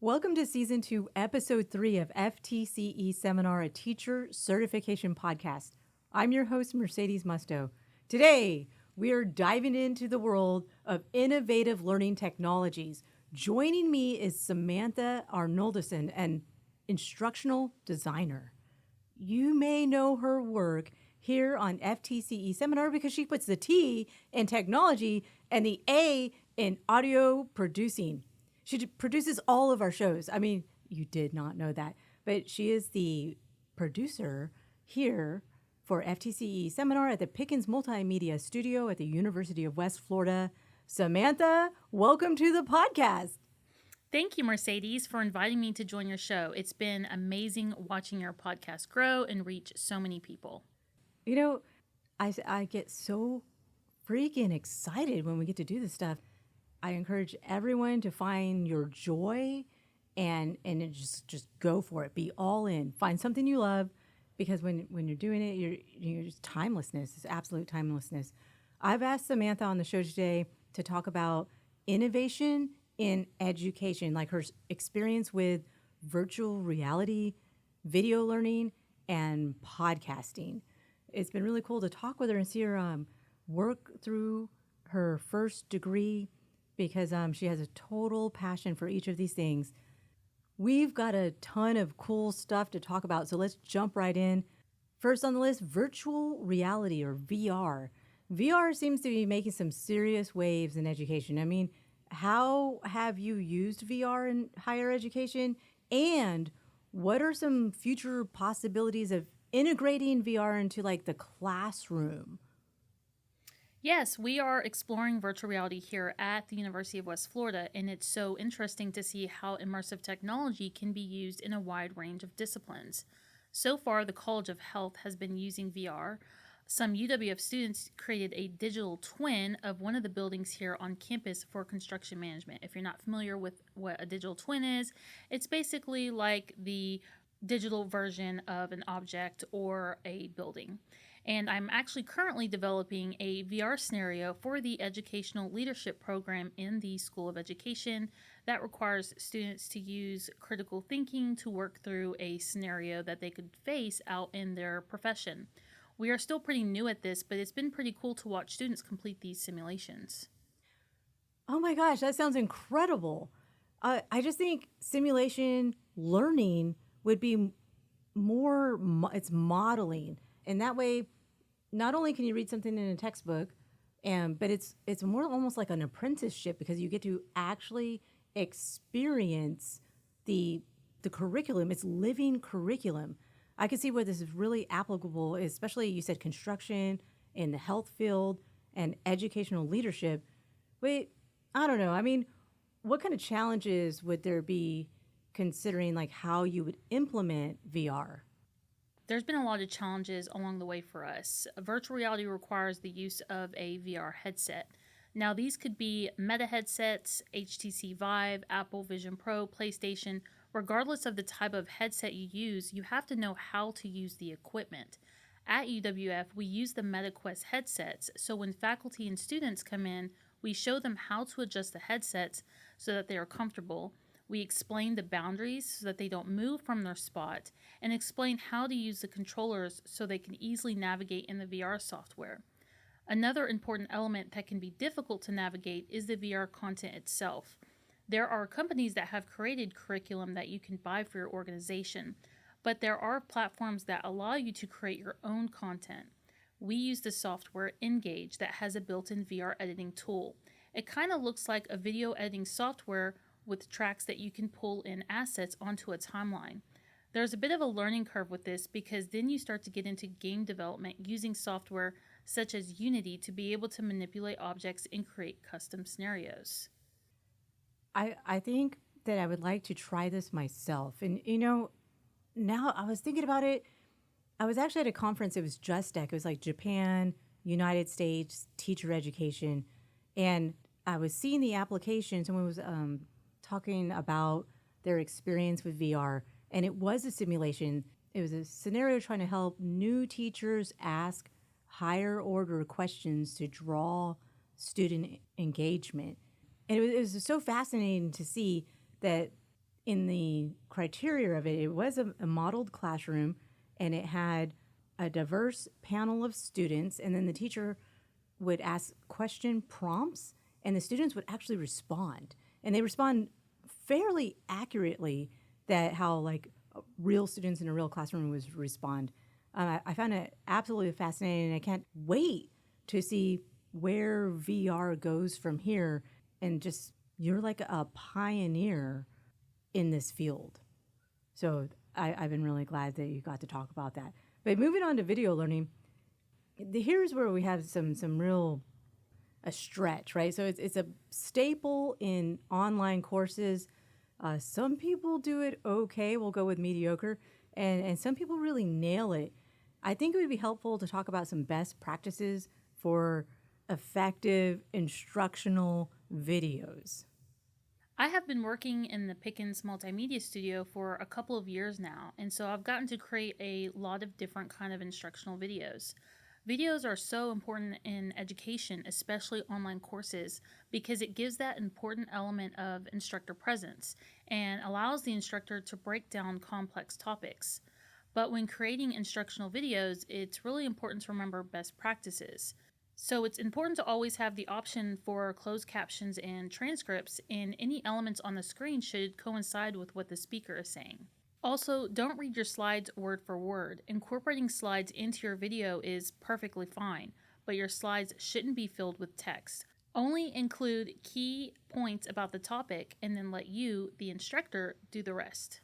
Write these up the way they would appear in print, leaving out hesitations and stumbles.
Welcome to Season 2, Episode 3 of FTCE Seminar, a Teacher Certification Podcast. I'm your host, Mercedes Musto. Today, we are diving into the world of innovative learning technologies. Joining me is Samantha Arnoldussen, an instructional designer. You may know her work here on FTCE Seminar because she puts the T in technology and the A in audio producing. She produces all of our shows. I mean, you did not know that, but she is the producer here for FTCE Seminar at the Pickens Multimedia Studio at the University of West Florida. Samantha, welcome to the podcast. Thank you, Mercedes, for inviting me to join your show. It's been amazing watching your podcast grow and reach so many people. You know, I get so freaking excited when we get to do this stuff. I encourage everyone to find your joy and just go for it. Be all in. Find something you love, because when you're doing it, you're just timelessness. It's absolute timelessness. I've asked Samantha on the show today to talk about innovation in education, like her experience with virtual reality, video learning, and podcasting. It's been really cool to talk with her and see her work through her first degree, because she has a total passion for each of these things. We've got a ton of cool stuff to talk about, so let's jump right in. First on the list, virtual reality, or VR. VR seems to be making some serious waves in education. I mean, how have you used VR in higher education? And what are some future possibilities of integrating VR into like the classroom? Yes, we are exploring virtual reality here at the University of West Florida, and it's so interesting to see how immersive technology can be used in a wide range of disciplines. So far, the College of Health has been using VR. Some UWF students created a digital twin of one of the buildings here on campus for construction management. If you're not familiar with what a digital twin is, it's basically like the digital version of an object or a building. And I'm actually currently developing a VR scenario for the Educational Leadership Program in the School of Education that requires students to use critical thinking to work through a scenario that they could face out in their profession. We are still pretty new at this, but it's been pretty cool to watch students complete these simulations. Oh my gosh, that sounds incredible. I just think simulation learning would be more, it's modeling. And that way, not only can you read something in a textbook, but it's more almost like an apprenticeship, because you get to actually experience the curriculum. It's living curriculum. I can see where this is really applicable, especially you said construction, in the health field, and educational leadership. Wait, I don't know. I mean, what kind of challenges would there be considering like how you would implement VR? There's been a lot of challenges along the way for us. Virtual reality requires the use of a VR headset. Now, these could be Meta headsets, HTC Vive, Apple Vision Pro, PlayStation. Regardless of the type of headset you use, you have to know how to use the equipment. At UWF, we use the MetaQuest headsets, so when faculty and students come in, we show them how to adjust the headsets so that they are comfortable. We explain the boundaries so that they don't move from their spot, and explain how to use the controllers so they can easily navigate in the VR software. Another important element that can be difficult to navigate is the VR content itself. There are companies that have created curriculum that you can buy for your organization, but there are platforms that allow you to create your own content. We use the software Engage that has a built-in VR editing tool. It kind of looks like a video editing software with tracks that you can pull in assets onto a timeline. There's a bit of a learning curve with this, because then you start to get into game development using software such as Unity to be able to manipulate objects and create custom scenarios. I think that I would like to try this myself. And, you know, now I was thinking about it. I was actually at a conference. It was JustDec. It was like Japan, United States, teacher education. And I was seeing the application. Someone was talking about their experience with VR. And it was a simulation. It was a scenario trying to help new teachers ask higher order questions to draw student engagement. And it was so fascinating to see that in the criteria of it, it was a modeled classroom, and it had a diverse panel of students, and then the teacher would ask question prompts, and the students would actually respond. And they respond fairly accurately, that how like real students in a real classroom would respond. I found it absolutely fascinating, and I can't wait to see where VR goes from here. And just, you're like a pioneer in this field. So I've been really glad that you got to talk about that. But moving on to video learning, here's where we have some real a stretch, right? So it's a staple in online courses. Some people do it okay, we'll go with mediocre, and some people really nail it. I think it would be helpful to talk about some best practices for effective instructional videos. I have been working in the Pickens Multimedia Studio for a couple of years now, and so I've gotten to create a lot of different kind of instructional videos. Videos are so important in education, especially online courses, because it gives that important element of instructor presence and allows the instructor to break down complex topics. But when creating instructional videos, it's really important to remember best practices. So it's important to always have the option for closed captions and transcripts, and any elements on the screen should coincide with what the speaker is saying. Also, don't read your slides word for word. Incorporating slides into your video is perfectly fine, but your slides shouldn't be filled with text. Only include key points about the topic and then let you, the instructor, do the rest.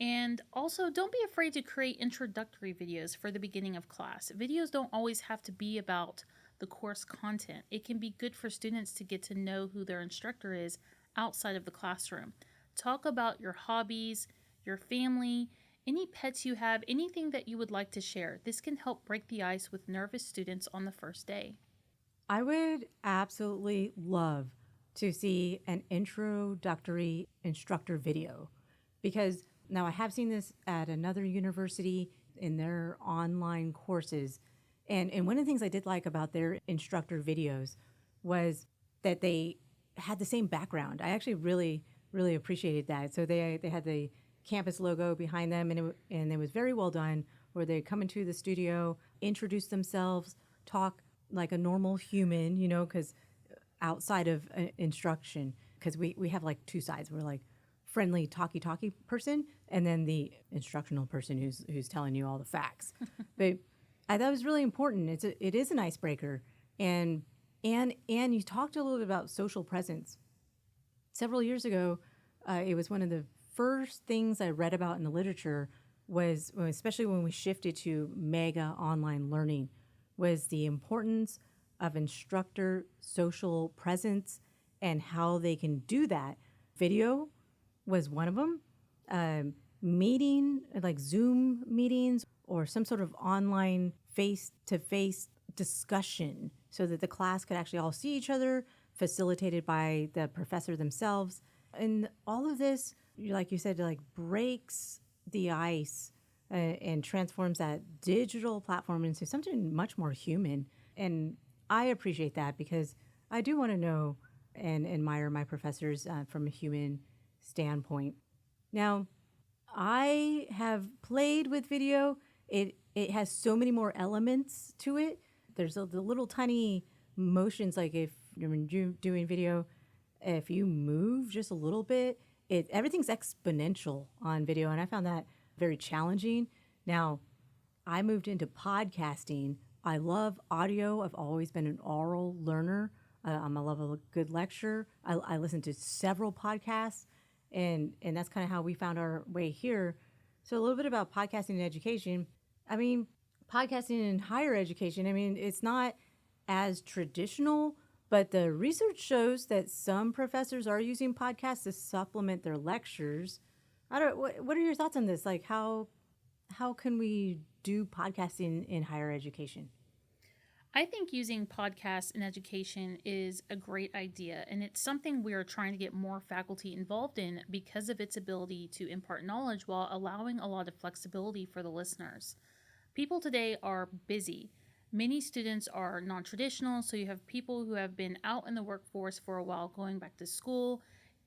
And also, don't be afraid to create introductory videos for the beginning of class. Videos don't always have to be about the course content. It can be good for students to get to know who their instructor is outside of the classroom. Talk about your hobbies, your family, any pets you have, anything that you would like to share. This can help break the ice with nervous students on the first day. I would absolutely love to see an introductory instructor video, because now I have seen this at another university in their online courses. And one of the things I did like about their instructor videos was that they had the same background. I actually really, really appreciated that. So they had the campus logo behind them, and it was very well done, where they come into the studio, introduce themselves, talk like a normal human, because outside of instruction, because we have like two sides. We're like friendly talky person, and then the instructional person who's telling you all the facts. But I thought it was really important. It is an icebreaker, and you talked a little bit about social presence. Several years ago, it was one of the first things I read about in the literature, was especially when we shifted to mega online learning, was the importance of instructor social presence and how they can do that. Video was one of them. Meeting, like Zoom meetings or some sort of online face-to-face discussion, so that the class could actually all see each other, facilitated by the professor themselves. And all of this, like you said, like breaks the ice and transforms that digital platform into something much more human. And I appreciate that, because I do want to know and admire my professors from a human standpoint. Now, I have played with video. It has so many more elements to it. There's the little tiny motions, like if you're doing video, if you move just a little bit, everything's exponential on video, and I found that very challenging. Now, I moved into podcasting. I love audio. I've always been an oral learner. I love a good lecture. I listen to several podcasts, and that's kind of how we found our way here. So a little bit about podcasting in education. I mean, podcasting in higher education, it's not as traditional, but the research shows that some professors are using podcasts to supplement their lectures. What are your thoughts on this? Like, how can we do podcasting in higher education? I think using podcasts in education is a great idea, and it's something we are trying to get more faculty involved in because of its ability to impart knowledge while allowing a lot of flexibility for the listeners. People today are busy. Many students are non-traditional, so you have people who have been out in the workforce for a while going back to school,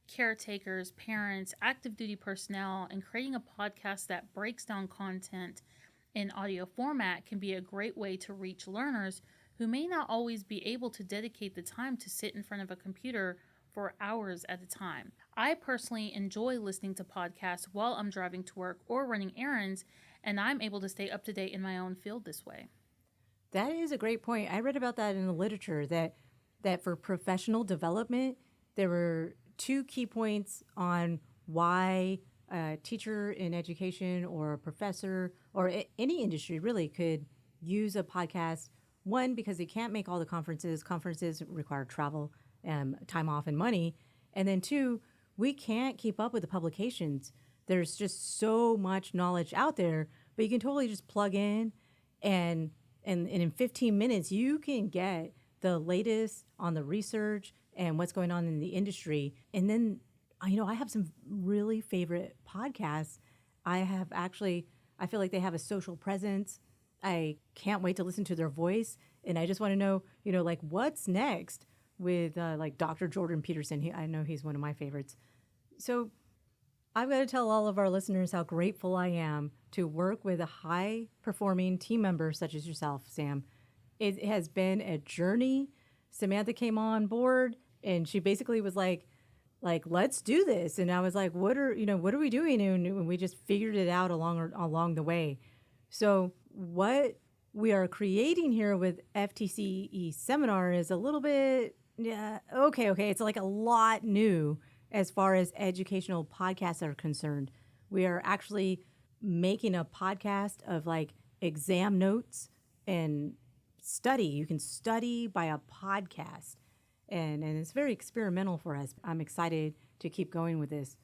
caretakers, parents, active duty personnel, and creating a podcast that breaks down content in audio format can be a great way to reach learners who may not always be able to dedicate the time to sit in front of a computer for hours at a time. I personally enjoy listening to podcasts while I'm driving to work or running errands, and I'm able to stay up to date in my own field this way. That is a great point. I read about that in the literature that for professional development, there were 2 key points on why a teacher in education or a professor or any industry really could use a podcast. One, because they can't make all the conferences. Conferences require travel, time off, and money. And then 2, we can't keep up with the publications. There's just so much knowledge out there, but you can totally just plug in and in 15 minutes, you can get the latest on the research and what's going on in the industry. And then, I have some really favorite podcasts. I feel like they have a social presence. I can't wait to listen to their voice. And I just want to know, like what's next with like Dr. Jordan Peterson. I know he's one of my favorites. So I've got to tell all of our listeners how grateful I am to work with a high-performing team member such as yourself, Sam. It has been a journey. Samantha came on board, and she basically was like, let's do this. And I was like, what are we doing? And we just figured it out along the way. So what we are creating here with FTCE Seminar is a little bit, okay. It's like a lot new as far as educational podcasts are concerned. We are actually making a podcast of like exam notes and study. You can study by a podcast. And it's very experimental for us. I'm excited to keep going with this.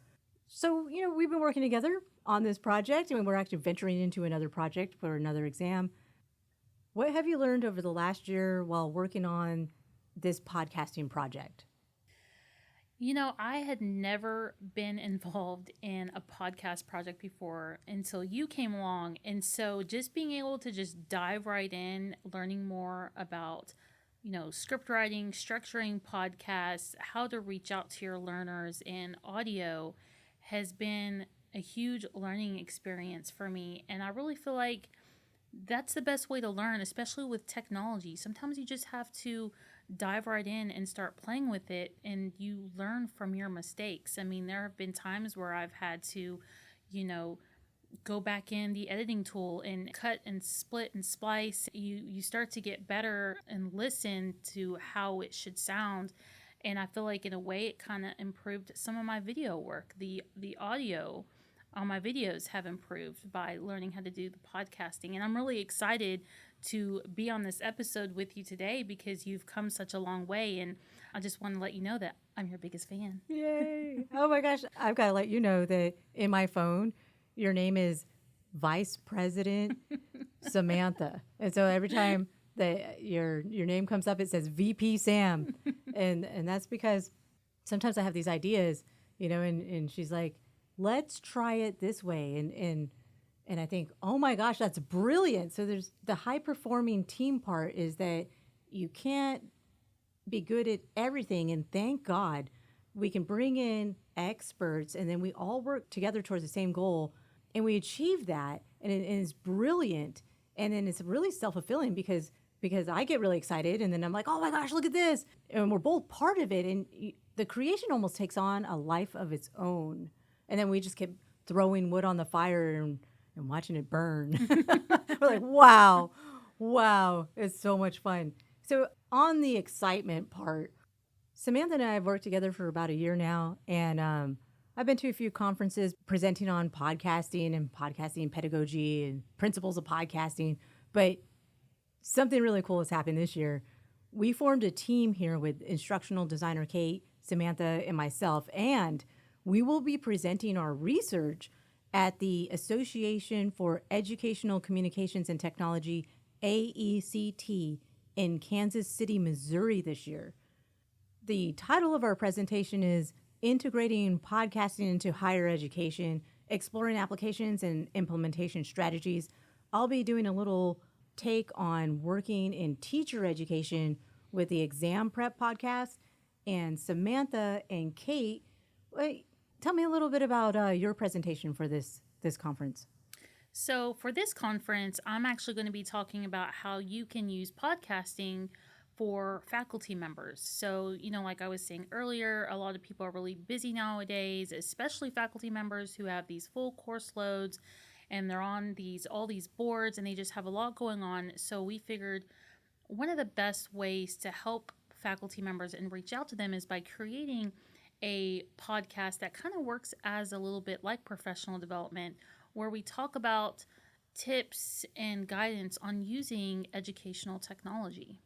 So, we've been working together on this project, and we're actually venturing into another project for another exam. What have you learned over the last year while working on this podcasting project? I had never been involved in a podcast project before until you came along. And so just being able to just dive right in, learning more about, script writing, structuring podcasts, how to reach out to your learners in audio has been a huge learning experience for me. And I really feel like that's the best way to learn, especially with technology. Sometimes you just have to dive right in and start playing with it, and you learn from your mistakes. I mean, there have been times where I've had to, go back in the editing tool and cut and split and splice. You start to get better and listen to how it should sound. And I feel like in a way it kind of improved some of my video work. The audio on my videos have improved by learning how to do the podcasting. And I'm really excited to be on this episode with you today because you've come such a long way. And I just want to let you know that I'm your biggest fan. Yay. Oh my gosh. I've got to let you know that in my phone, your name is Vice President Samantha. And so every time that your name comes up, it says VP Sam. and that's because sometimes I have these ideas, and she's like, let's try it this way. And I think, oh my gosh, that's brilliant. So there's the high performing team part is that you can't be good at everything. And thank God we can bring in experts and then we all work together towards the same goal. And we achieve that. And it's brilliant. And then it's really self-fulfilling because I get really excited. And then I'm like, oh my gosh, look at this. And we're both part of it. And the creation almost takes on a life of its own. And then we just kept throwing wood on the fire and watching it burn. We're like, wow, it's so much fun. So on the excitement part, Samantha and I have worked together for about a year now, and I've been to a few conferences presenting on podcasting and podcasting pedagogy and principles of podcasting, but something really cool has happened this year. We formed a team here with instructional designer Kate, Samantha, and myself, and we will be presenting our research at the Association for Educational Communications and Technology, AECT, in Kansas City, Missouri this year. The title of our presentation is Integrating Podcasting into Higher Education, Exploring Applications and Implementation Strategies. I'll be doing a little take on working in teacher education with the Exam Prep podcast, and Samantha and Kate Wait, tell me a little bit about your presentation for this conference. So, for this conference, I'm actually going to be talking about how you can use podcasting for faculty members. So, like I was saying earlier, a lot of people are really busy nowadays, especially faculty members who have these full course loads and they're on all these boards and they just have a lot going on. So, we figured one of the best ways to help faculty members and reach out to them is by creating a podcast that kind of works as a little bit like professional development, where we talk about tips and guidance on using educational technology.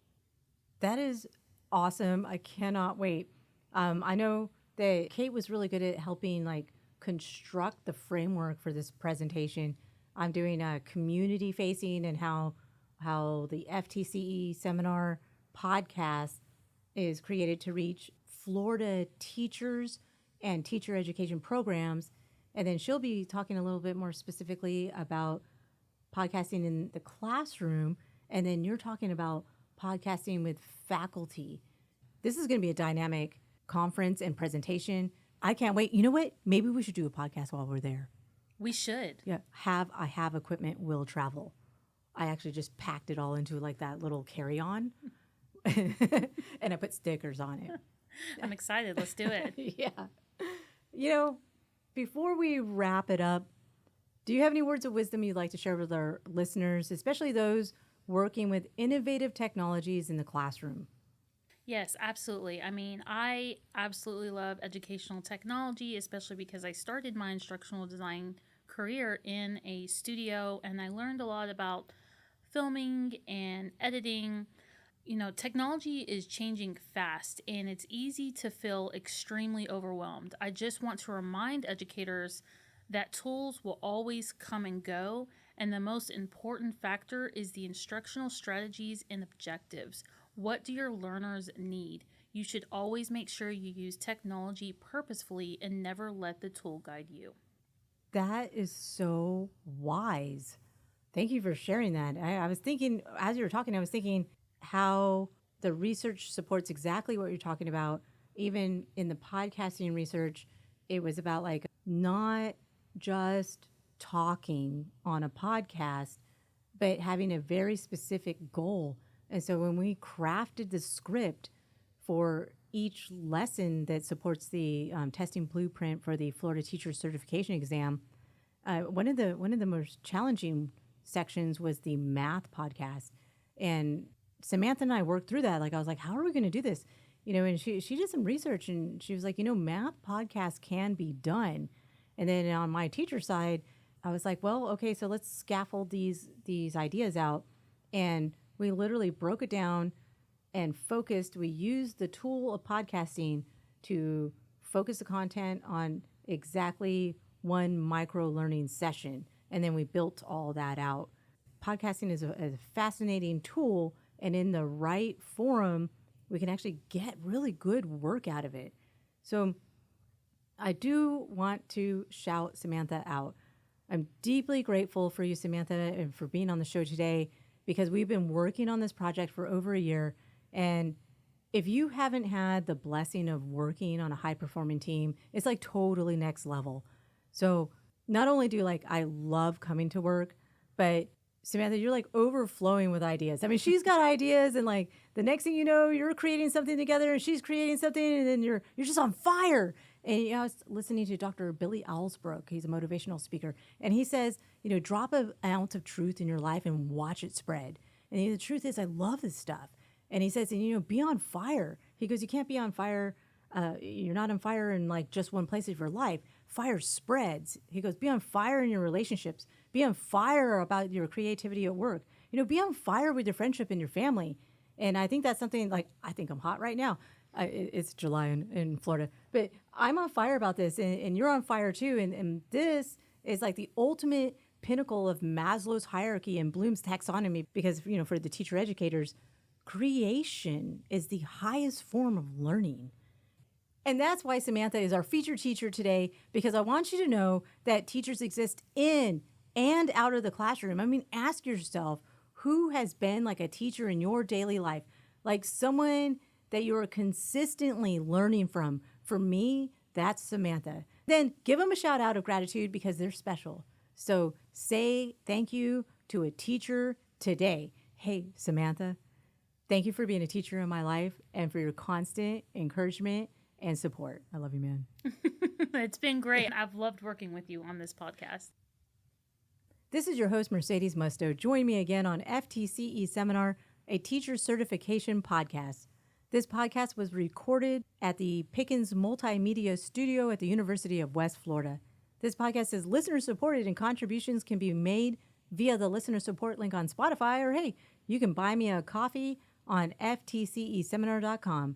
That is awesome. I cannot wait. I know that Kate was really good at helping construct the framework for this presentation. I'm doing a community facing and how the FTCE seminar podcast is created to reach Florida teachers and teacher education programs. And then she'll be talking a little bit more specifically about podcasting in the classroom. And then you're talking about podcasting with faculty. This is going to be a dynamic conference and presentation. I can't wait. You know what? Maybe we should do a podcast while we're there. We should. Yeah. I have equipment will travel. I actually just packed it all into that little carry-on and I put stickers on it. I'm excited. Let's do it. Yeah. Before we wrap it up, do you have any words of wisdom you'd like to share with our listeners, especially those working with innovative technologies in the classroom? Yes, absolutely. I mean, I absolutely love educational technology, especially because I started my instructional design career in a studio and I learned a lot about filming and editing. Technology is changing fast and it's easy to feel extremely overwhelmed. I just want to remind educators that tools will always come and go, and the most important factor is the instructional strategies and objectives. What do your learners need? You should always make sure you use technology purposefully and never let the tool guide you. That is so wise. Thank you for sharing that. I was thinking, as you were talking, I was thinking how the research supports exactly what you're talking about. Even in the podcasting research, it was about not just talking on a podcast, but having a very specific goal. And so when we crafted the script for each lesson that supports the testing blueprint for the Florida Teacher Certification Exam, one of the most challenging sections was the math podcast. And Samantha and I worked through that. I was like, how are we going to do this? And she did some research and she was like, math podcasts can be done. And then on my teacher side, I was like, well, okay, so let's scaffold these ideas out. And we literally broke it down and focused. We used the tool of podcasting to focus the content on exactly one micro learning session. And then we built all that out. Podcasting is a fascinating tool, and in the right forum, we can actually get really good work out of it. So I do want to shout Samantha out. I'm deeply grateful for you, Samantha, and for being on the show today, because we've been working on this project for over a year. And if you haven't had the blessing of working on a high-performing team, it's totally next level. So not only do I love coming to work, but Samantha, you're overflowing with ideas. I mean, she's got ideas, and the next thing you know, you're creating something together, and she's creating something, and then you're just on fire. And I was listening to Dr. Billy Owlsbrook. He's a motivational speaker, and he says, drop an ounce of truth in your life and watch it spread. And the truth is, I love this stuff. And he says, be on fire. He goes, you can't be on fire. You're not on fire in just one place of your life. Fire spreads. He goes, be on fire in your relationships. Be on fire about your creativity at work. Be on fire with your friendship and your family. And I think that's something I think I'm hot right now. It's July in Florida, but I'm on fire about this, and you're on fire too. And this is the ultimate pinnacle of Maslow's hierarchy and Bloom's taxonomy, because for the teacher educators, creation is the highest form of learning. And that's why Samantha is our featured teacher today, because I want you to know that teachers exist in and out of the classroom. I mean, ask yourself, who has been a teacher in your daily life? Someone that you are consistently learning from. For me, That's Samantha. Then give them a shout out of gratitude because they're special. So say thank you to a teacher today. Hey, Samantha, thank you for being a teacher in my life and for your constant encouragement and support. I love you, man. It's been great. I've loved working with you on this podcast. This is your host, Mercedes Musto. Join me again on FTCE Seminar, a teacher certification podcast. This podcast was recorded at the Pickens Multimedia Studio at the University of West Florida. This podcast is listener supported and contributions can be made via the listener support link on Spotify, or hey, you can buy me a coffee on ftceseminar.com.